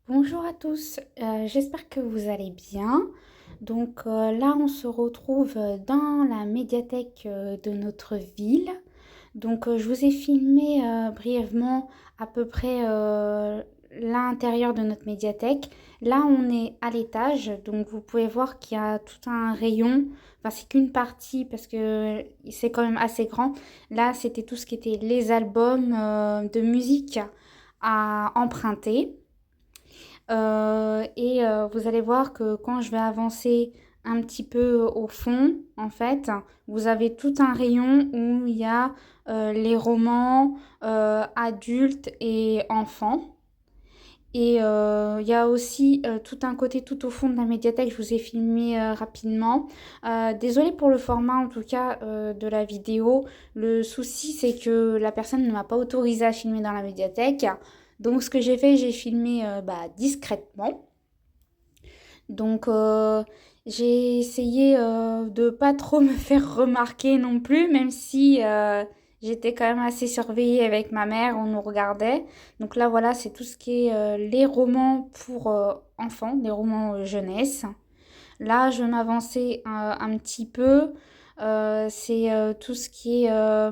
Bonjour à tous, j'espère que vous allez bien. Là, on se retrouve dans la médiathèque de notre ville. Je vous ai filmé brièvement à peu près l'intérieur de notre médiathèque. Là, on est à l'étage, donc vous pouvez voir qu'il y a tout un rayon. Enfin, c'est qu'une partie parce que c'est quand même assez grand. Là, c'était tout ce qui était les albums de musique à emprunter. Vous allez voir que quand je vais avancer un petit peu au fond, en fait, vous avez tout un rayon où il y a les romans adultes et enfants. Il y a aussi tout un côté tout au fond de la médiathèque, je vous ai filmé rapidement. Désolée pour le format en tout cas de la vidéo. Le souci c'est que la personne ne m'a pas autorisé à filmer dans la médiathèque. Donc ce que j'ai fait, j'ai filmé discrètement. Donc euh, j'ai essayé de pas trop me faire remarquer non plus, même si j'étais quand même assez surveillée avec ma mère, on nous regardait. Donc là voilà, c'est tout ce qui est les romans pour enfants, les romans jeunesse. Là, je vais m'avancer un petit peu. Tout ce qui est...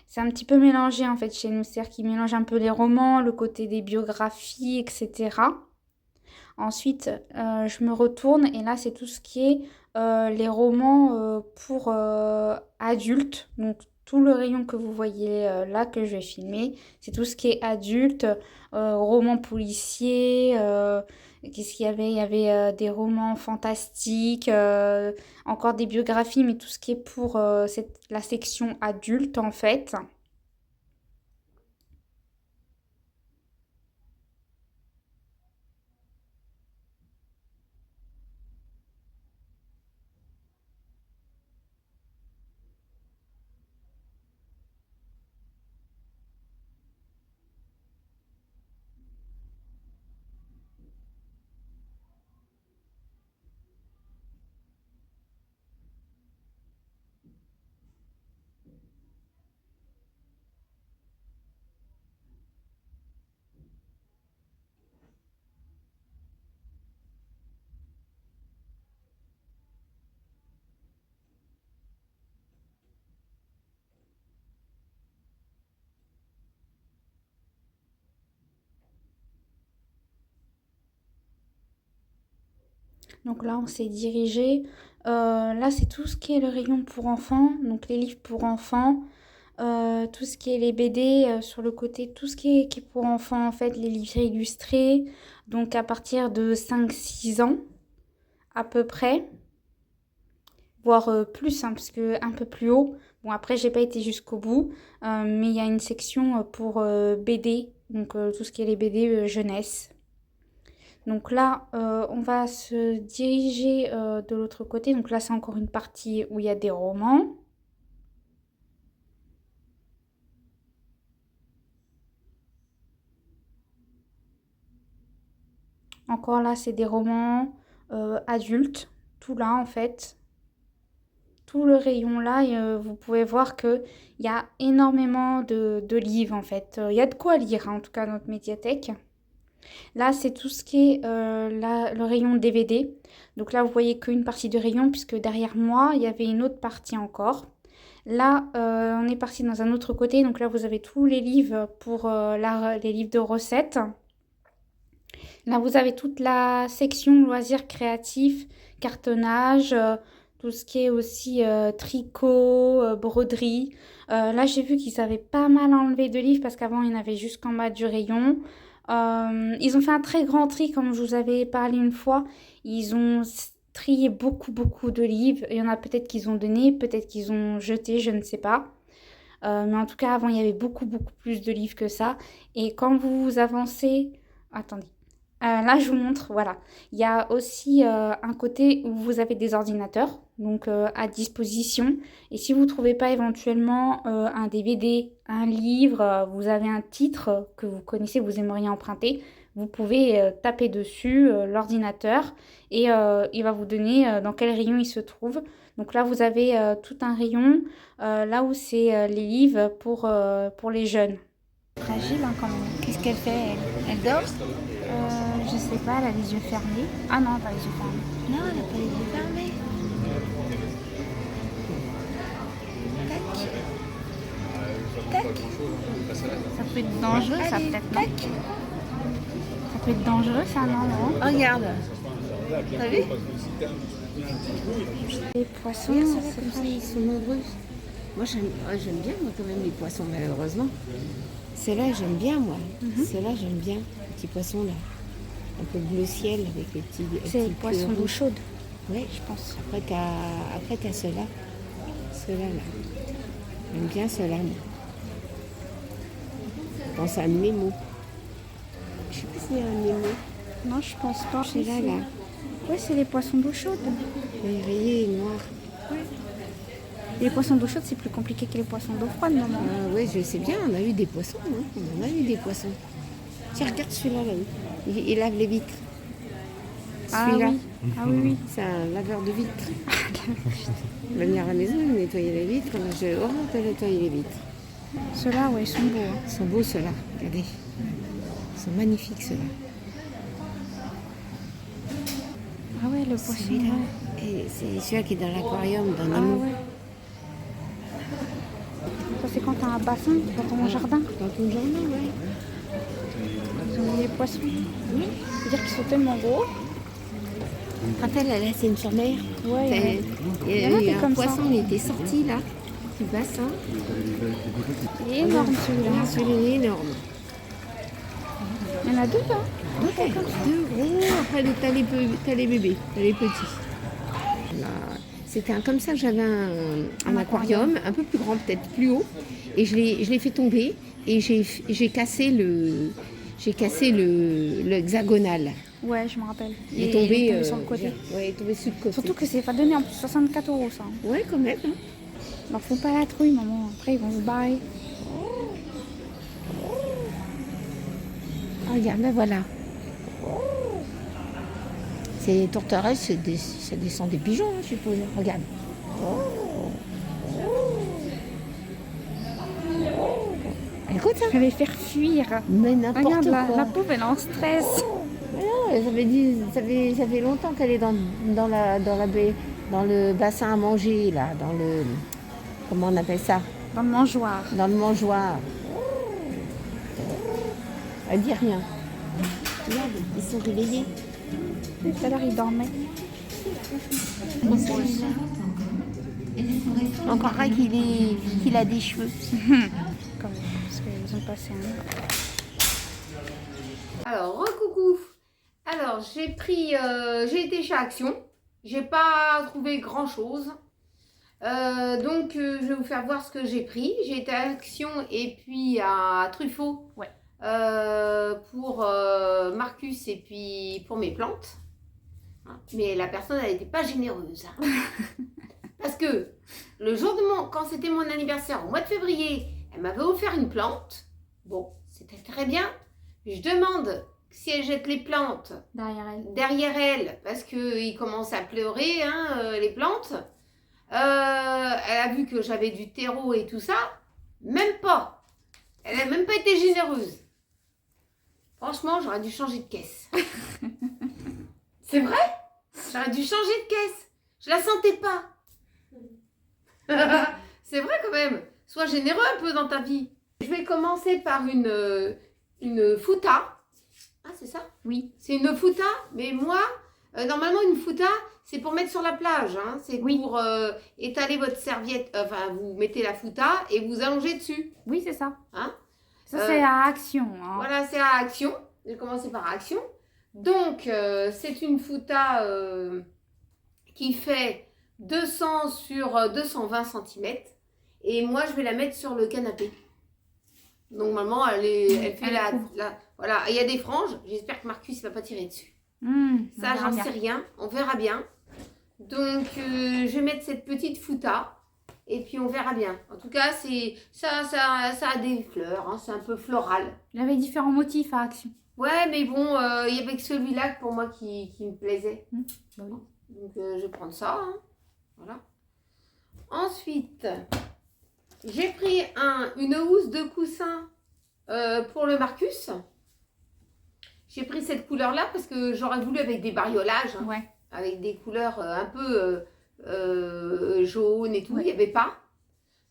c'est un petit peu mélangé en fait chez nous, c'est-à-dire qu'il mélange un peu les romans, le côté des biographies, etc. Ensuite, je me retourne et là, c'est tout ce qui est les romans pour adultes. Donc, tout le rayon que vous voyez là que je vais filmer, c'est tout ce qui est adulte, romans policiers. Qu'est-ce qu'il y avait? Il y avait des romans fantastiques, encore des biographies, mais tout ce qui est pour la section adulte en fait. Donc là, on s'est dirigé. Là, c'est tout ce qui est le rayon pour enfants, donc les livres pour enfants, tout ce qui est les BD sur le côté, tout ce qui est pour enfants, en fait, les livres illustrés, donc à partir de 5 6 ans à peu près, voire plus, hein, parce que un peu plus haut. Bon, après, j'ai pas été jusqu'au bout, mais il y a une section pour BD, tout ce qui est les BD jeunesse. Donc là, on va se diriger de l'autre côté. Donc là, c'est encore une partie où il y a des romans. Encore là, c'est des romans adultes. Tout là, en fait. Tout le rayon là, et, vous pouvez voir qu'il y a énormément de livres, en fait. Il y a de quoi lire, hein, en tout cas, dans notre médiathèque. Là, c'est tout ce qui est le rayon DVD. Donc là, vous voyez qu'une partie du rayon, puisque derrière moi, il y avait une autre partie encore. Là, on est parti dans un autre côté. Donc là, vous avez tous les livres pour les livres de recettes. Là, vous avez toute la section loisirs créatifs, cartonnage, tout ce qui est aussi tricot, broderie. Là, j'ai vu qu'ils avaient pas mal enlevé de livres parce qu'avant, il y en avait jusqu'en bas du rayon. Ils ont fait un très grand tri, comme je vous avais parlé une fois. Ils ont trié beaucoup, beaucoup de livres. Il y en a peut-être qu'ils ont donné, peut-être qu'ils ont jeté, je ne sais pas. Mais en tout cas, avant, il y avait beaucoup, beaucoup plus de livres que ça. Et quand vous avancez... Attendez. Là, je vous montre, voilà. Il y a aussi un côté où vous avez des ordinateurs, à disposition. Et si vous ne trouvez pas éventuellement un DVD, un livre, vous avez un titre que vous connaissez, vous aimeriez emprunter, vous pouvez taper dessus l'ordinateur et il va vous donner dans quel rayon il se trouve. Donc là, vous avez tout un rayon, là où c'est les livres pour les jeunes. Fragile hein, quand même. Qu'est-ce qu'elle fait elle dort? Je sais pas, elle a les yeux fermés. Ah non, pas les yeux fermés. Non, elle n'a pas les yeux fermés. Tac. Tac. Ça peut être dangereux, ça Allez, peut-être, non? tac. Ça peut être dangereux, ça, non? Regarde. T'as vu? Les poissons, Regarde, ça va c'est comme ça, ils sont nombreux. Moi, j'aime bien, moi, quand même, les poissons, malheureusement. Ceux-là, j'aime bien, moi. Ceux-là, j'aime bien, les petits poissons, là. Un peu bleu ciel, avec les petits... c'est les poissons d'eau chaude, Oui, je pense. après, t'as ceux-là. Ceux-là, là. J'aime bien ceux-là, moi. Je pense à un Nemo. Je sais pas s'il y a un Nemo. Non, je pense pas. Ceux-là, là. Ouais, c'est les poissons d'eau chaude. Les rayés noirs. Les poissons d'eau chaude, c'est plus compliqué que les poissons d'eau froide, maman. Oui, je sais bien, on a eu des poissons. Hein. On en a eu des poissons. Tiens, regarde celui-là, là-haut. Il lave les vitres. Ah Celui-là. oui, ah oui, oui. C'est un laveur de vitres. Il va venir à la maison, il va nettoyer les vitres. Moi, j'ai horreur de nettoyer les vitres. Ceux-là, ouais, ils sont beaux. Hein. Ils sont beaux, ceux-là. Regardez. Ils sont magnifiques, ceux-là. Ah ouais, le poisson. Celui-là. Ouais. Et c'est celui-là qui est dans l'aquarium, dans Ah Nemo. ouais. Ça, c'est quand t'as un bassin dans ton jardin. Dans ton jardin, ouais. Ils ont mis les poissons. Oui. C'est-à-dire qu'ils sont tellement gros. Quand elle a laissé une sur mer, Ouais, il y en a y qui a un comme ça. poisson, il était sorti là, du bassin. Il est énorme celui-là. Regarde, celui-là, il est énorme. Il y en a deux, là. Ouais, deux gros. Après, t'as les bébés, t'as les petits. Là, c'était comme ça que j'avais un aquarium, un peu plus grand, peut-être plus haut. Et je l'ai fait tomber et j'ai cassé l'hexagonal. Ouais, je me rappelle. Il est tombé sur le côté. Ouais, il est tombé sur le côté. Surtout que c'est pas donné en plus 64 € ça. Ouais, quand même. Hein. Alors faut pas la trouille, maman. Après ils vont se barrer. Ah, regarde, ben voilà. C'est tourterelles, ça descend des pigeons, hein, je suppose. Regarde. Écoute ça. Je vais les faire fuir. Mais n'importe Regarde, quoi. la pauvre elle est en stress. Mais non, ça fait longtemps qu'elle est dans la baie, dans le bassin à manger, là, dans le... Comment on appelle ça? Dans le mangeoire. Dans le mangeoire. Elle dit rien. Regarde, ils sont réveillés. Tout à l'heure ils dormaient. On croirait qu'il a des cheveux. Quand même, parce qu'ils ont passé un... Alors, recoucou. Alors, j'ai été chez Action. J'ai pas trouvé grand chose. Donc, je vais vous faire voir ce que j'ai pris. J'ai été à Action et puis à Truffaut. Ouais. Pour Marcus et puis pour mes plantes. Hein. Mais la personne, elle n'était pas généreuse. Hein. Parce que le jour de quand c'était mon anniversaire, au mois de février, elle m'avait offert une plante. Bon, c'était très bien. Je demande si elle jette les plantes derrière elle parce qu'il commence à pleurer, hein, les plantes. Elle a vu que j'avais du terreau et tout ça. Même pas. Elle n'a même pas été généreuse. Franchement, j'aurais dû changer de caisse. C'est vrai? J'aurais dû changer de caisse. Je la sentais pas. C'est vrai quand même. Sois généreux un peu dans ta vie. Je vais commencer par une fouta. Ah, c'est ça? Oui. C'est une fouta, mais moi, normalement, une fouta, c'est pour mettre sur la plage. Hein. C'est pour étaler votre serviette. Enfin, vous mettez la fouta et vous allongez dessus. Oui, c'est ça. Hein? Ça, c'est à Action. Hein. Voilà, c'est à Action. J'ai commencé par Action. Donc, c'est une fouta qui fait 200 sur 220 cm. Et moi, je vais la mettre sur le canapé. Normalement, elle fait voilà, il y a des franges. J'espère que Marcus ne va pas tirer dessus. Ça, j'en sais rien. On verra bien. Donc, je vais mettre cette petite fouta. Et puis, on verra bien. En tout cas, ça a des fleurs. Hein, c'est un peu floral. Il y avait différents motifs à Action. Ouais, mais bon, il y avait que celui-là pour moi qui me plaisait. Bah oui. Donc, je vais prendre ça. Hein. Voilà. Ensuite, j'ai pris une housse de coussin pour le Marcus. J'ai pris cette couleur-là parce que j'aurais voulu avec des bariolages, hein, Ouais. avec des couleurs un peu jaune et tout. Il n'y avait pas.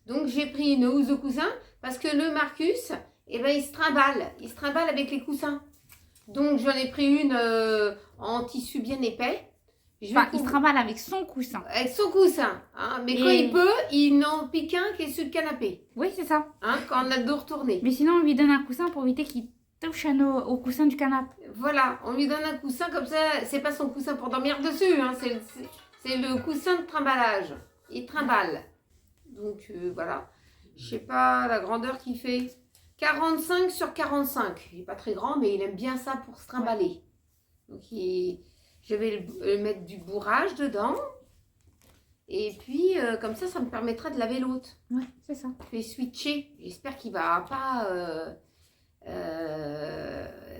Donc j'ai pris une housse de coussin parce que le Marcus, eh ben, il se trimballe. Il se trimballe avec les coussins. Donc j'en ai pris une en tissu bien épais. Enfin, il se trimballe avec son coussin. Avec son coussin. Hein. Mais quand il peut, il n'en pique un qui est sur le canapé. Oui, c'est ça. Hein, quand on a le dos retourné. Mais sinon, on lui donne un coussin pour éviter qu'il touche au coussin du canapé. Voilà, on lui donne un coussin comme ça. C'est pas son coussin pour dormir dessus. Hein. C'est le coussin de trimballage. Il trimballe. Donc voilà. Je sais pas la grandeur qu'il fait. 45 sur 45. Il n'est pas très grand, mais il aime bien ça pour se trimballer. Donc je vais le mettre du bourrage dedans. Et puis, comme ça me permettra de laver l'autre. Ouais, c'est ça. Je vais switcher. J'espère qu'il ne va pas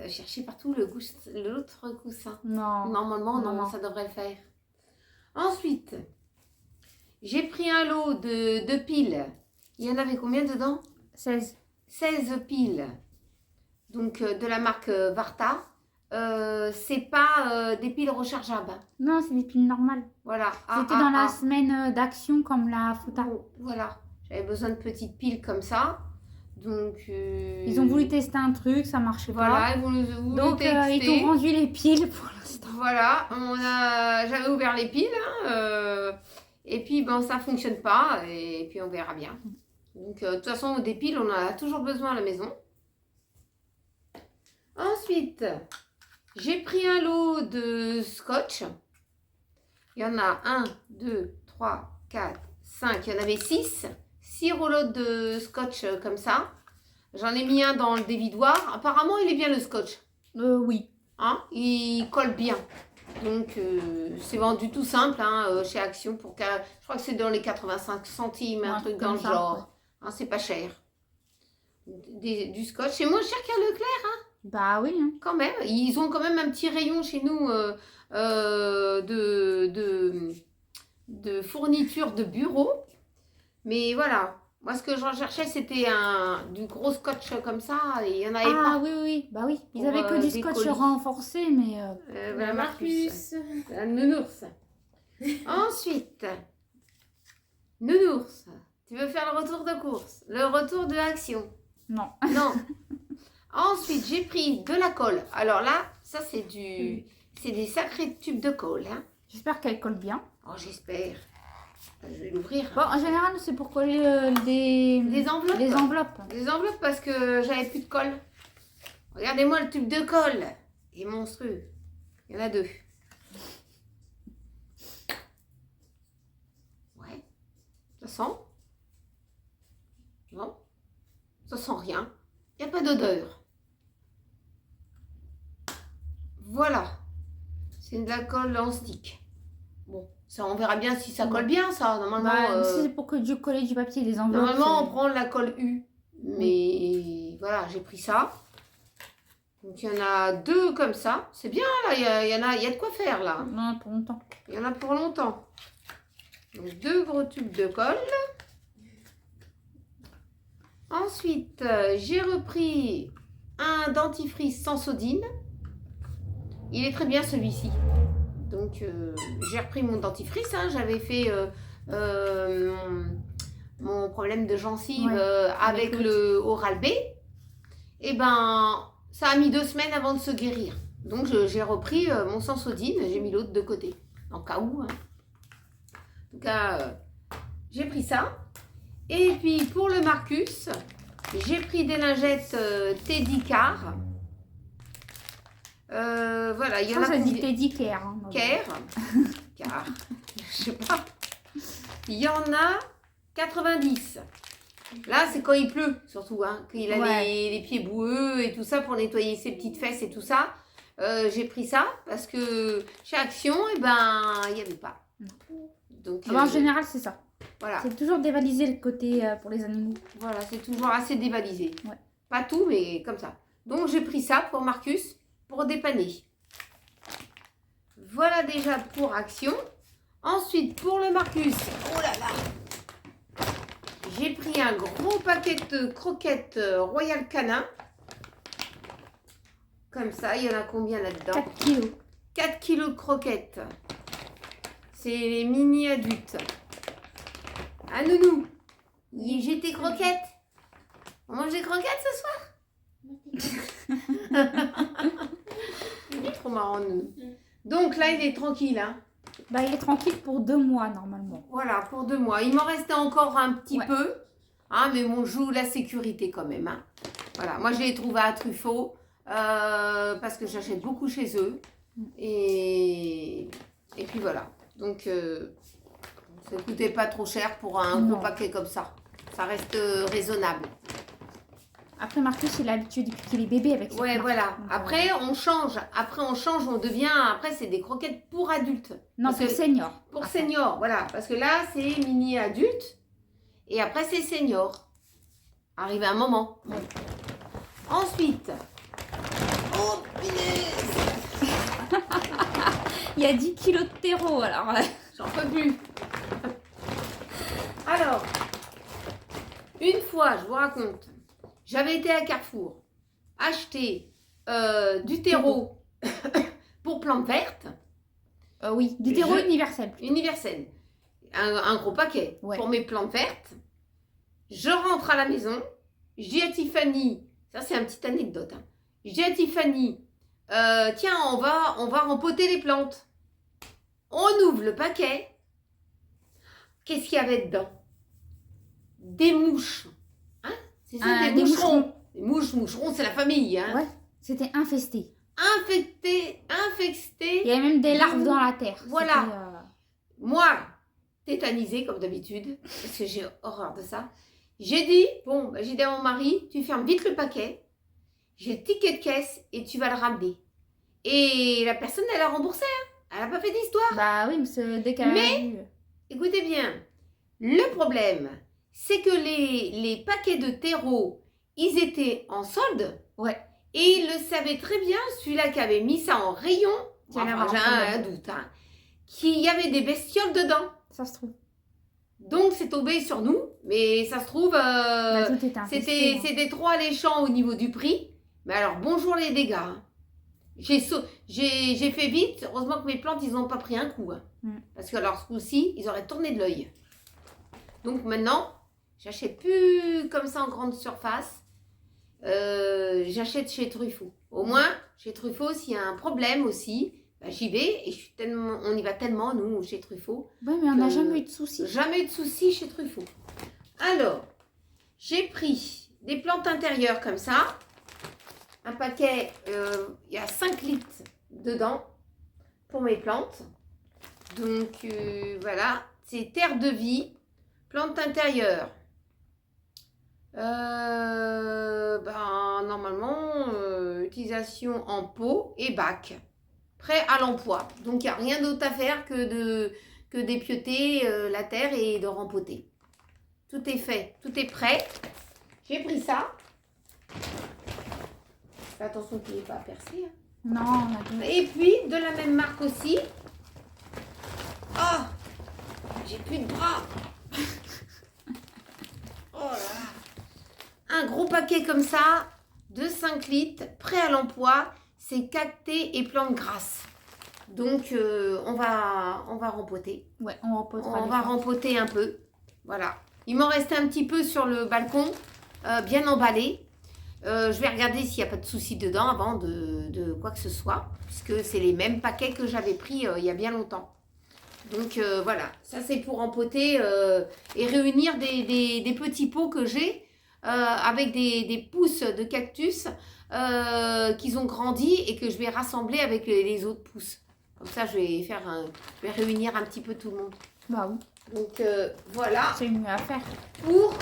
chercher partout l'autre coussin. Non. Normalement, non, ça devrait le faire. Ensuite, j'ai pris un lot de piles. Il y en avait combien dedans? 16. 16 piles. Donc, de la marque Varta. C'est pas des piles rechargeables. Non, c'est des piles normales. Voilà. C'était dans la semaine d'action comme la Fouta. Bon, voilà. J'avais besoin de petites piles comme ça. Donc. Ils ont voulu tester un truc, ça marchait pas. Voilà, ils voulu donc tester. ils t'ont rendu les piles pour l'instant. Voilà, j'avais ouvert les piles. Et puis, ben, ça fonctionne pas. Et puis, on verra bien. Donc, de toute façon, des piles, on en a toujours besoin à la maison. Ensuite, j'ai pris un lot de scotch. Il y en a 1, 2, 3, 4, 5. Il y en avait 6. 6 rouleaux de scotch comme ça. J'en ai mis un dans le dévidoir. Apparemment, il est bien le scotch. Oui. Hein, il colle bien. Donc, c'est vendu tout simple hein, chez Action. Je crois que c'est dans les 85 centimes, un truc dans le genre. Ouais. Hein, c'est pas cher. Du scotch. C'est moins cher qu'à Leclerc. Hein. Bah oui. Hein. Quand même. Ils ont quand même un petit rayon chez nous de fourniture de bureau. Mais voilà. Moi, ce que je recherchais, c'était du gros scotch comme ça. Et il y en avait pas. Ah oui, oui. Bah oui. Ils avaient que du scotch renforcé, mais... voilà, Marcus. La nounours. Ensuite, nounours. Tu veux faire le retour de course? Le retour de Action? Non. Non. Ensuite, j'ai pris de la colle. Alors là, ça, c'est des sacrés tubes de colle. Hein. J'espère qu'elle colle bien. Oh, j'espère. Je vais l'ouvrir. Bon, en général, c'est pour coller des enveloppes. Des enveloppes. Des enveloppes parce que j'avais plus de colle. Regardez-moi le tube de colle. Il est monstrueux. Il y en a 2. Ouais. Ça sent? Non. Ça sent rien. Il n'y a pas d'odeur. Voilà. C'est de la colle en stick. Bon, ça, on verra bien si ça colle bien, ça. Normalement, bah, si c'est pour coller du papier des enveloppes. Normalement, on prend la colle U. Mais voilà, j'ai pris ça. Donc, il y en a 2 comme ça. C'est bien, là. Il y a de quoi faire, là. Non, pour longtemps. Il y en a pour longtemps. Donc, 2 gros tubes de colle. Ensuite, j'ai repris un dentifrice sans sodine. Il est très bien, celui-ci. Donc, j'ai repris mon dentifrice. Hein. J'avais fait mon problème de gencive avec le Oral-B. Et ben, ça a mis 2 semaines avant de se guérir. Donc, j'ai repris mon sans sodine. J'ai mis l'autre de côté. En cas où. Hein. En tout cas, j'ai pris ça. Et puis, pour le Marcus, j'ai pris des lingettes Teddy Car. Voilà, il y en a. Ça dit Teddy Care. Hein, Car, je sais pas. Il y en a 90. Là, c'est quand il pleut, surtout, hein, qu'il a les pieds boueux et tout ça pour nettoyer ses petites fesses et tout ça. J'ai pris ça parce que chez Action, eh ben, il n'y avait pas. Donc, en général, c'est ça. Voilà. C'est toujours dévalisé le côté pour les animaux. Voilà, c'est toujours assez dévalisé. Ouais. Pas tout, mais comme ça. Donc, j'ai pris ça pour Marcus. Pour dépanner. Voilà déjà pour Action. Ensuite, pour le Marcus, oh là là, j'ai pris un gros paquet de croquettes Royal Canin. Comme ça, il y en a combien là-dedans? 4 kilos. 4 kilos de croquettes. C'est les mini adultes. Ah nounou, j'ai tes croquettes. On mange des croquettes ce soir? Il est trop marrant nounou. Donc là, il est tranquille, hein. Bah, il est tranquille pour 2 mois normalement. Voilà, pour 2 mois. Il m'en restait encore un petit Ouais. peu. Hein, mais on joue la sécurité quand même. Hein. Voilà, moi je l'ai trouvé à Truffaut parce que j'achète beaucoup chez eux. Et puis voilà. Donc ça ne coûtait pas trop cher pour un gros Non. paquet comme ça. Ça reste raisonnable. Après, Marcus, il a l'habitude depuis qu'il est bébé avec cette Ouais, marque. voilà. Donc, Après, on change. Après, on change, on devient. Après, c'est des croquettes pour adultes. Non, Parce pour que- senior. Pour Après. senior, voilà. Parce que là, c'est mini adulte. Et après, c'est senior. Arrivé un moment. Ouais. Ensuite. Oh, punaise! Il y a 10 kilos de terreau, alors. J'en peux plus. Alors, une fois, je vous raconte, j'avais été à Carrefour acheter du terreau pour plantes vertes. Oui, du terreau Je- universel. Universel. Un gros paquet Ouais. pour mes plantes vertes. Je rentre à la maison. Je dis à Tiffany, ça c'est une petite anecdote. Hein. Je dis à Tiffany, tiens, on va rempoter les plantes. On ouvre le paquet. Qu'est-ce qu'il y avait dedans? Des mouches. Hein? C'est ça, des moucherons. Des moucherons, c'est la famille. Hein? Ouais, c'était infesté. Infectés. Il y avait même des larves dans la terre. Voilà. C'était, Moi, tétanisée comme d'habitude, parce que j'ai horreur de ça. J'ai dit, bon, j'ai dit à mon mari, tu fermes vite le paquet, j'ai le ticket de caisse et tu vas le ramener. Et la personne, elle a remboursé, hein. Elle n'a pas fait d'histoire. Bah oui, mais c'est dès qu'elle Mais- a vu. Écoutez bien, le problème, c'est que les paquets de terreau, ils étaient en solde. Ouais. Et il le savait très bien, celui-là qui avait mis ça en rayon, Qui allait enfin, avoir j'ai un un problème. doute, hein, qu'il y avait des bestioles dedans. Ça se trouve. Donc c'est tombé sur nous, mais ça se trouve, Bah, tout était infesté. hein. c'était trop alléchant au niveau du prix. Mais alors bonjour les dégâts. Hein. J'ai fait vite, heureusement que mes plantes, ils n'ont pas pris un coup. Hein. Parce que alors ce coup-ci, ils auraient tourné de l'œil. Donc maintenant, j'achète plus comme ça en grande surface. J'achète chez Truffaut. Au moins, chez Truffaut, s'il y a un problème aussi, bah, j'y vais et on y va tellement, nous, chez Truffaut. Ouais, mais on n'a que- jamais eu de soucis. Jamais eu de soucis chez Truffaut. Alors, j'ai pris des plantes intérieures comme ça. Un paquet, il y a 5 litres dedans pour mes plantes. Donc, voilà. C'est terre de vie, plantes intérieures. Normalement, utilisation en pot et bac. Prêt à l'emploi. Donc, il n'y a rien d'autre à faire que d'épioter la terre et de rempoter. Tout est fait, tout est prêt. J'ai pris ça. Fais attention qu'il n'est pas percé. Hein. Non, on a dit. Et puis, de la même marque aussi. Oh, j'ai plus de bras. Oh là là. Un gros paquet comme ça, de 5 litres, prêt à l'emploi. C'est cactés et plantes grasses. Donc, on va rempoter. Ouais, on repotera. On les va plantes. rempoter un peu. Voilà. Il m'en restait un petit peu sur le balcon, bien emballé. Je vais regarder s'il n'y a pas de soucis dedans avant de quoi que ce soit, puisque c'est les mêmes paquets que j'avais pris il y a bien longtemps. Donc voilà, ça c'est pour empoter et réunir des petits pots que j'ai avec des pousses de cactus qui ont grandi et que je vais rassembler avec les autres pousses. Comme ça, je vais réunir un petit peu tout le monde. Bah oui, Donc voilà c'est mieux à faire. pour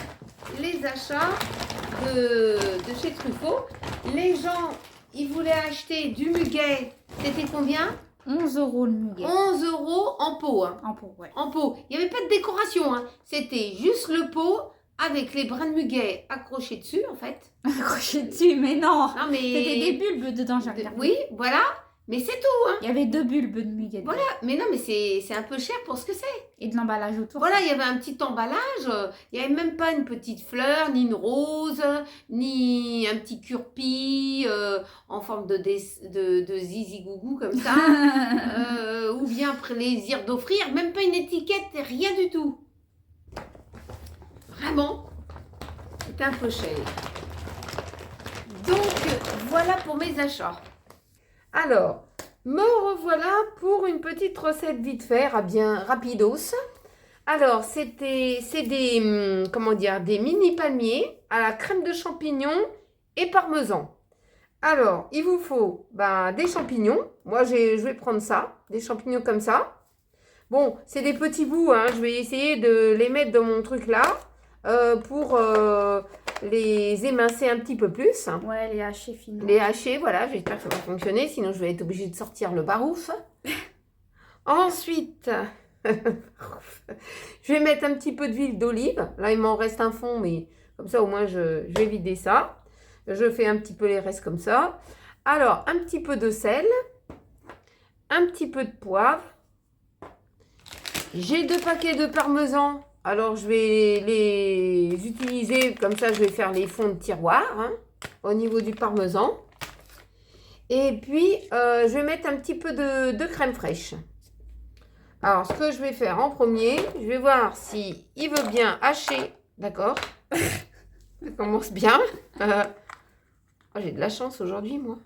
les achats de chez Truffaut. Les gens, ils voulaient acheter du muguet. C'était combien? 11 € le muguet. 11 € en pot. Hein. En pot, ouais. En pot. Il n'y avait pas de décoration. Hein. C'était juste le pot avec les brins de muguet accrochés dessus, en fait. Accroché dessus, mais non. Non, mais... C'était des bulbes dedans, j'ai regardé. Oui, voilà. Mais c'est tout, hein. Il y avait 2 bulbes de muguet. Voilà, mais non, mais c'est un peu cher pour ce que c'est. Et de l'emballage autour. Voilà, il y avait un petit emballage, il n'y avait même pas une petite fleur, ni une rose, ni un petit curpi en forme de zizi gougou comme ça, ou bien plaisir d'offrir, même pas une étiquette, rien du tout. Vraiment, c'est un peu cher. Donc, voilà pour mes achats. Alors, me revoilà pour une petite recette vite fait, bien rapidos. Alors, c'est des, comment dire, des mini palmiers à la crème de champignons et parmesan. Alors, il vous faut des champignons. Moi, je vais prendre ça, des champignons comme ça. Bon, c'est des petits bouts, hein. Je vais essayer de les mettre dans mon truc là pour les émincer un petit peu plus. Ouais, les hacher finement. Les hacher, voilà, j'espère que ça va fonctionner, sinon je vais être obligée de sortir le barouf. Ensuite, je vais mettre un petit peu d'huile d'olive. Là, il m'en reste un fond, mais comme ça, au moins, je vais vider ça. Je fais un petit peu les restes comme ça. Alors, un petit peu de sel, un petit peu de poivre. J'ai 2 paquets de parmesan. Alors, je vais les utiliser, comme ça, je vais faire les fonds de tiroir au niveau du parmesan. Et puis, je vais mettre un petit peu de crème fraîche. Alors, ce que je vais faire en premier, je vais voir si il veut bien hacher. D'accord. Ça commence bien. Oh, j'ai de la chance aujourd'hui, moi.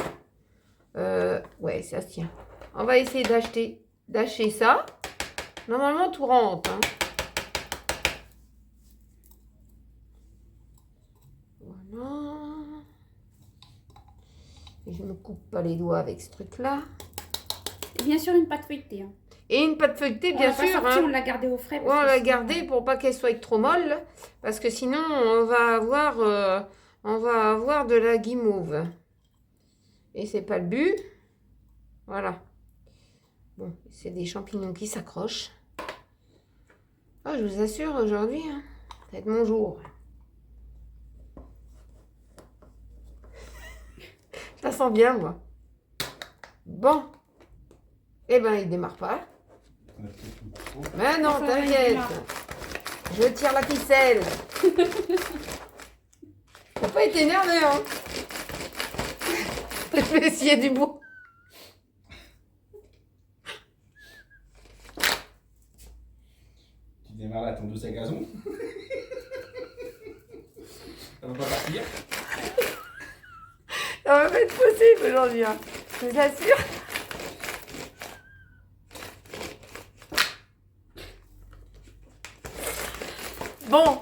Ouais, ça se tient. On va essayer d'acheter ça. Normalement, tout rentre. Voilà. Et je ne me coupe pas les doigts avec ce truc-là. Et bien sûr, une pâte feuilletée. Et une pâte feuilletée, bien sûr. On l'a gardée au frais. On l'a gardée pour pas qu'elle soit trop molle. Parce que sinon, on va avoir de la guimauve. Et c'est pas le but. Voilà. Bon, c'est des champignons qui s'accrochent. Oh, je vous assure, aujourd'hui, ça va être mon jour. Je la sens bien, moi. Bon. Eh ben, il démarre pas. Mais non, t'inquiète. Je tire la ficelle. Faut pas être énervé, hein. Je vais essayer du bout. Tu démarres là ton dos à gazon. Ça va pas partir. Ça va pas être possible aujourd'hui, hein. Je vous assure. Bon.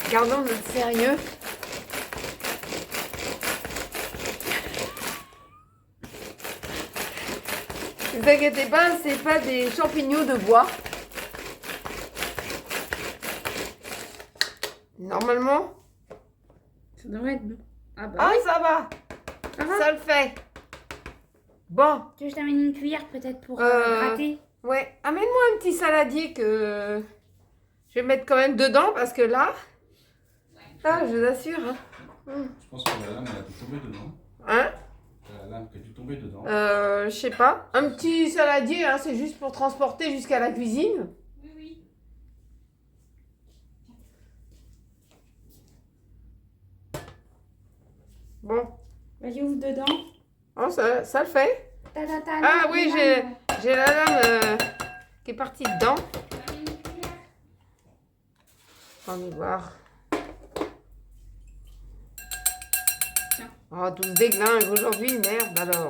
Gardons notre sérieux. Ne vous inquiétez pas, c'est pas des champignons de bois. Normalement. Ça devrait être bon. Ah bah Ah, oui. ça va. Ça va. Ça le fait. Bon. Tu veux que je t'amène une cuillère peut-être pour gratter? Ouais. Amène-moi un petit saladier que je vais mettre quand même dedans parce que là. Ah, je vous assure. Hein. Je pense que la lame elle a dû tomber dedans. Hein? La lame qui a dû tomber dedans. Je sais pas. Un petit saladier, hein, c'est juste pour transporter jusqu'à la cuisine. Oui, oui. Bon. Vas-y, ouvre dedans. Oh, ça le fait. Ah oui, j'ai la lame qui est partie dedans. On va voir. Tiens. Oh, tout se déglingue aujourd'hui, merde alors.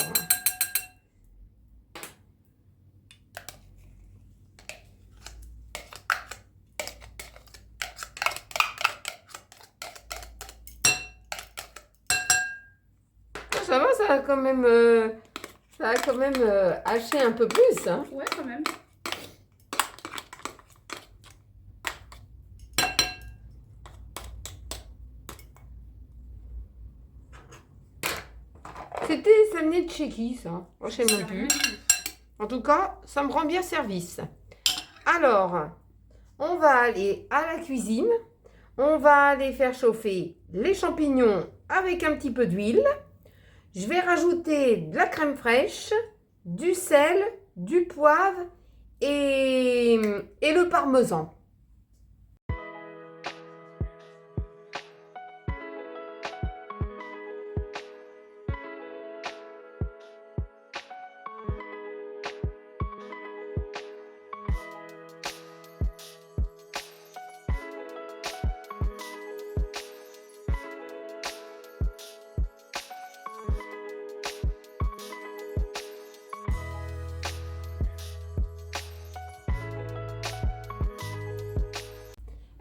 Ça va, ça a quand même, haché un peu plus. Hein. Ouais, quand même. Ça venait de chez qui, ça? Moi, je sais même plus. En tout cas, ça me rend bien service. Alors, on va aller à la cuisine. On va aller faire chauffer les champignons avec un petit peu d'huile. Je vais rajouter de la crème fraîche, du sel, du poivre et le parmesan.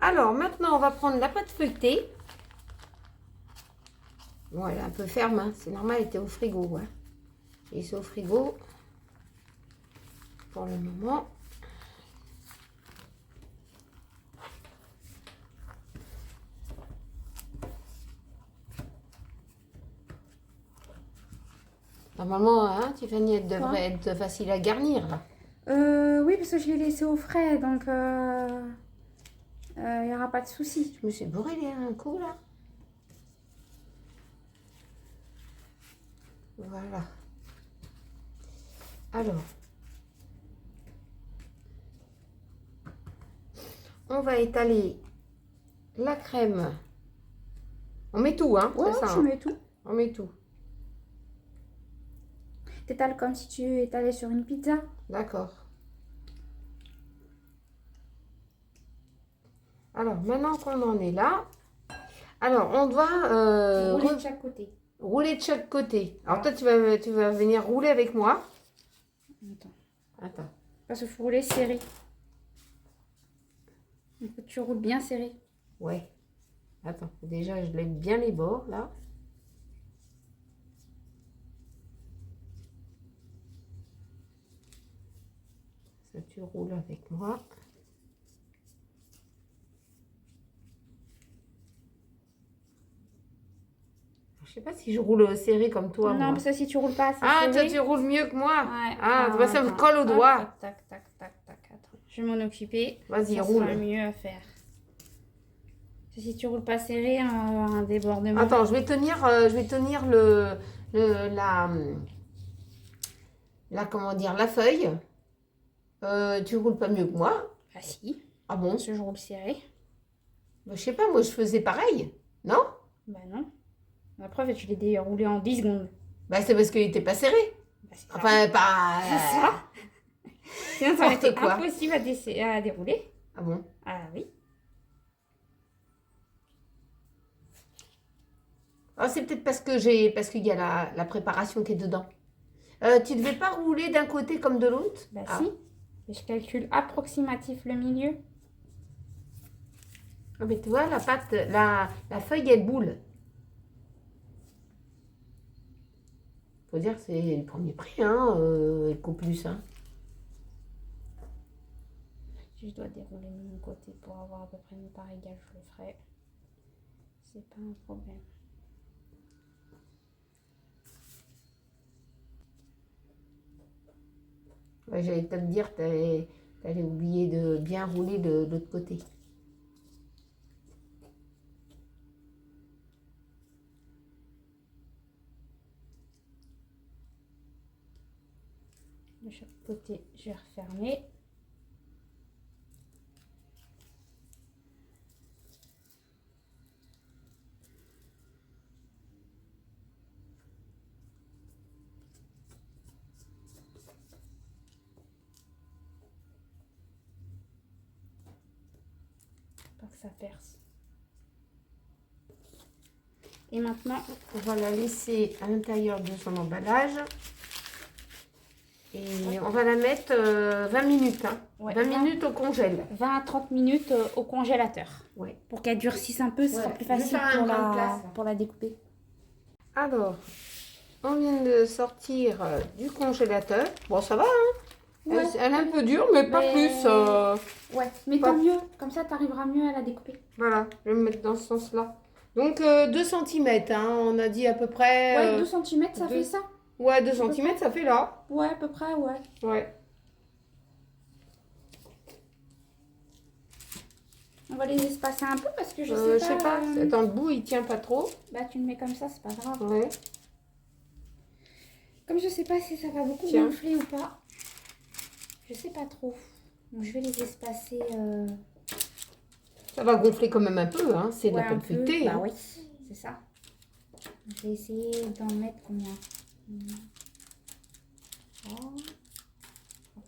Alors, maintenant, on va prendre la pâte feuilletée. Bon, elle est un peu ferme, hein. C'est normal, elle était au frigo. Hein. Et c'est au frigo pour le moment. Normalement, hein, Tiffany, elle devrait être facile à garnir, là. Oui, parce que je l'ai laissé au frais, donc il n'y aura pas de souci. Je me suis brûlée un coup, là. Voilà. Alors, on va étaler la crème. On met tout, hein, Ouais, c'est ça, tu hein. mets tout. On met tout. T'étales comme si tu étalais sur une pizza. D'accord. Alors, maintenant qu'on en est là, alors on doit Rouler de chaque côté. rouler de chaque côté. Alors toi, tu vas venir rouler avec moi. Attends. Attends. Parce qu'il faut rouler serré. Il faut que tu roules bien serré. Ouais. Attends. Déjà, je lève bien les bords, là. Ça, tu roules avec moi. Je sais pas si je roule serré comme toi, Non, moi. parce que si tu roules pas assez Ah, toi, serré... tu roules mieux que moi. Ouais. Ah, Alors, toi, ça me attends. colle au Hop, doigt. Tac, tac, tac, tac. Attends. Je vais m'en occuper. Vas-y, Ça roule. sera mieux à faire. Parce que si tu roules pas serré, on va avoir un débordement. Attends, je vais tenir comment dire, la feuille. Tu roules pas mieux que moi. Ah si, Ah bon? parce que je roule serré. Bah, je sais pas, moi je faisais pareil. Non? Bah non. La preuve, tu l'as déroulé en 10 secondes. Bah c'est parce qu'il était pas serré. Bah, c'est ça. Enfin, pas. C'est ça. Sinon, ça aurait été N'importe quoi. impossible à dérouler. Ah bon? Ah oui. Ah, c'est peut-être parce qu'il y a la préparation qui est dedans. Tu devais pas rouler d'un côté comme de l'autre? Bah Ah. si. Et je calcule approximatif le milieu. Ah, mais tu vois, la pâte, la feuille, elle boule. Faut dire que c'est le premier prix, hein, EcoPlus, hein. Si je dois dérouler de mon côté pour avoir à peu près une part égale, je le ferai. C'est pas un problème. Ouais, j'allais te le dire, t'allais oublier de bien rouler de l'autre côté. De chaque côté, je vais refermer. Pas que ça perce. Et maintenant, On va la laisser à l'intérieur de son emballage. Et on va la mettre 20 minutes. Hein. Ouais, 20 minutes au congèle. 20 à 30 minutes au congélateur. Ouais. Pour qu'elle durcisse un peu, ce sera Ouais, plus je vais facile faire un pour grain de place, là. pour la découper. Alors, on vient de sortir du congélateur. Bon, ça va, hein? Ouais. Elle est un peu dure, mais pas Mais- plus. Ouais, mais Pas- tant mieux. Comme ça, tu arriveras mieux à la découper. Voilà, je vais me mettre dans ce sens-là. Donc, 2 cm, hein, on a dit à peu près. Ouais, 2 cm, ça deux- fait ça. Ouais, 2 peu cm, ça fait là. Ouais, à peu près, ouais. Ouais. On va les espacer un peu parce que je Je sais sais pas, pas. attends, le bout, il tient pas trop. Bah, tu le mets comme ça, c'est pas grave. Ouais. Comme je sais pas si ça va beaucoup Tiens. gonfler ou pas, je sais pas trop. Donc je vais les espacer. Ça va gonfler quand même un peu, hein. C'est de la un pâte peu. feuilletée. Bah Hein. oui, c'est ça. Je vais essayer d'en mettre combien?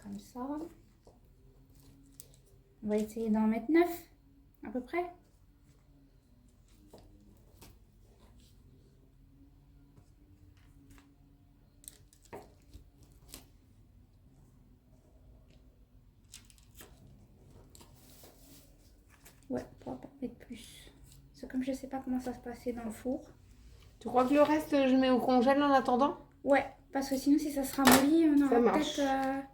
Comme ça. On va essayer d'en mettre 9 à peu près. Ouais, on va pas en mettre plus. C'est comme je sais pas comment ça se passait dans le four. Tu crois que le reste, je mets au congèle en attendant? Ouais, parce que sinon si ça se ramollit, on Ça aura marche. peut-être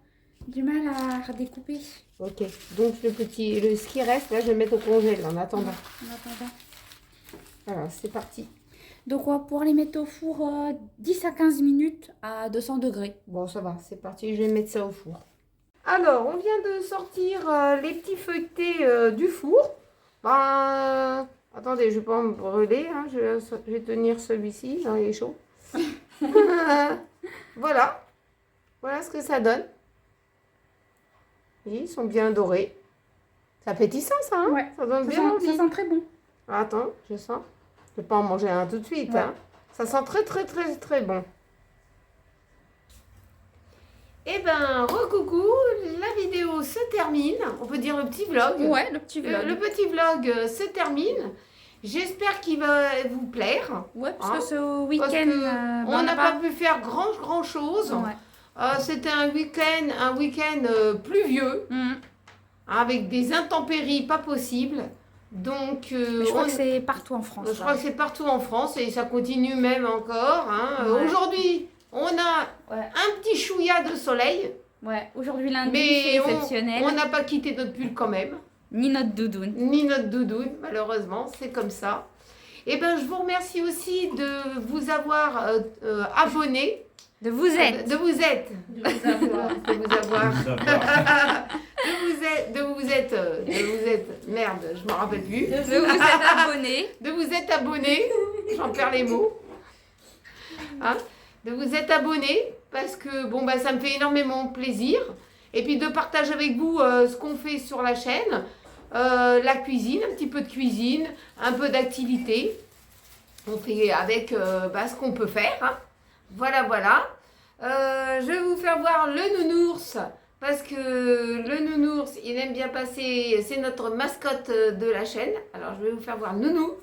du mal à redécouper. Ok, donc ce qui reste, là, je vais le mettre au congèle en attendant. En attendant. Voilà, c'est parti. Donc on va pouvoir les mettre au four 10 à 15 minutes à 200 degrés. Bon, ça va, c'est parti, je vais mettre ça au four. Alors, on vient de sortir les petits feuilletés du four. Ben, attendez, je ne vais pas me brûler, hein, je vais tenir celui-ci, hein, il est chaud. Voilà, voilà ce que ça donne. Ils sont bien dorés. C'est appétissant ça, hein? Ouais, Ça donne ça bien sent, envie. ça sent très bon. Attends, je sens. Je ne vais pas en manger un tout de suite. Ouais. Hein. Ça sent très très très très bon. Eh ben, recoucou, la vidéo se termine. On peut dire le petit vlog. Ouais, le petit vlog. Le petit vlog se termine. J'espère qu'il va vous plaire. Ouais, parce Hein, que ce Parce week-end, que on n'a pas pu faire grand chose. Ouais. C'était un week-end pluvieux, Mhm. avec des intempéries pas possibles. Donc, Mais je crois que c'est partout en France. je crois que c'est partout en France et ça continue même encore. Hein. Ouais. Aujourd'hui, on a Ouais. un petit chouïa de soleil, Ouais, aujourd'hui lundi, mais c'est exceptionnel. on n'a pas quitté notre pull quand même, Ni notre doudoune. ni notre doudoune, malheureusement, c'est comme ça. Et ben, je vous remercie aussi de vous avoir abonné, De vous être. de vous être, de vous avoir, merde, je m'en rappelle plus, De vous être abonné. de vous être abonné, j'en perds les mots, hein, de vous être abonné parce que bon bah ça me fait énormément plaisir et puis de partager avec vous ce qu'on fait sur la chaîne, la cuisine, un petit peu de cuisine, un peu d'activité, on fait avec ce qu'on peut faire, hein. Voilà. Je vais vous faire voir le nounours parce que le nounours il aime bien passer, c'est notre mascotte de la chaîne. Alors je vais vous faire voir Nounou.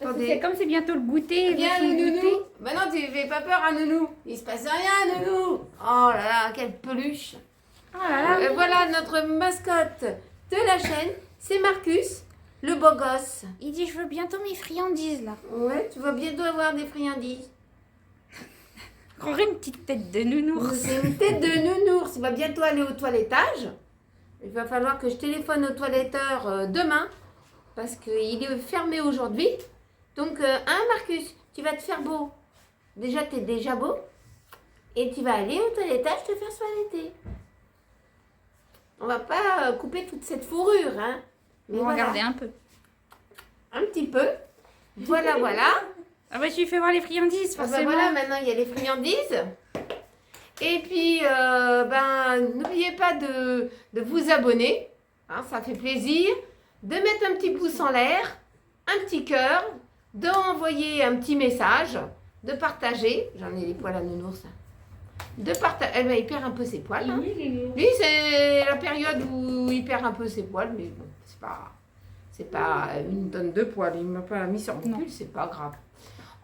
Attendez. Comme c'est bientôt le goûter. Viens il le faut nounou. goûter. Maintenant tu fais pas peur à Nounou. Il se passe rien Nounou. Oh là là, quelle peluche. Oh là là. Voilà notre mascotte de la chaîne, c'est Marcus, le beau gosse. Il dit je veux bientôt mes friandises là. Ouais, tu vas bientôt avoir des friandises. J'aurai une petite tête de nounours. C'est une tête de nounours. Il va bientôt aller au toilettage. Il va falloir que je téléphone au toiletteur demain parce qu'il est fermé aujourd'hui. Donc, Marcus, tu vas te faire beau. Déjà, tu es déjà beau. Et tu vas aller au toilettage te faire toiletter. On va pas couper toute cette fourrure, hein. Mais On va voilà, regarder un peu. un petit peu. Voilà. Ah bah je lui fais voir les friandises Ah bah forcément. voilà, maintenant il y a les friandises. Et puis, n'oubliez pas de vous abonner. Hein, ça fait plaisir. De mettre un petit pouce en l'air, un petit cœur, d'envoyer un petit message, de partager. J'en ai les poils à nounours. De partager. Il perd un peu ses poils. Hein. Lui, c'est la période où il perd un peu ses poils, mais bon, c'est pas une tonne de poils. Il m'a pas mis sur mon pull, c'est pas grave.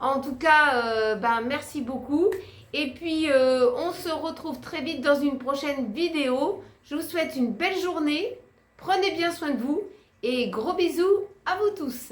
En tout cas, merci beaucoup. Et puis, on se retrouve très vite dans une prochaine vidéo. Je vous souhaite une belle journée. Prenez bien soin de vous et gros bisous à vous tous.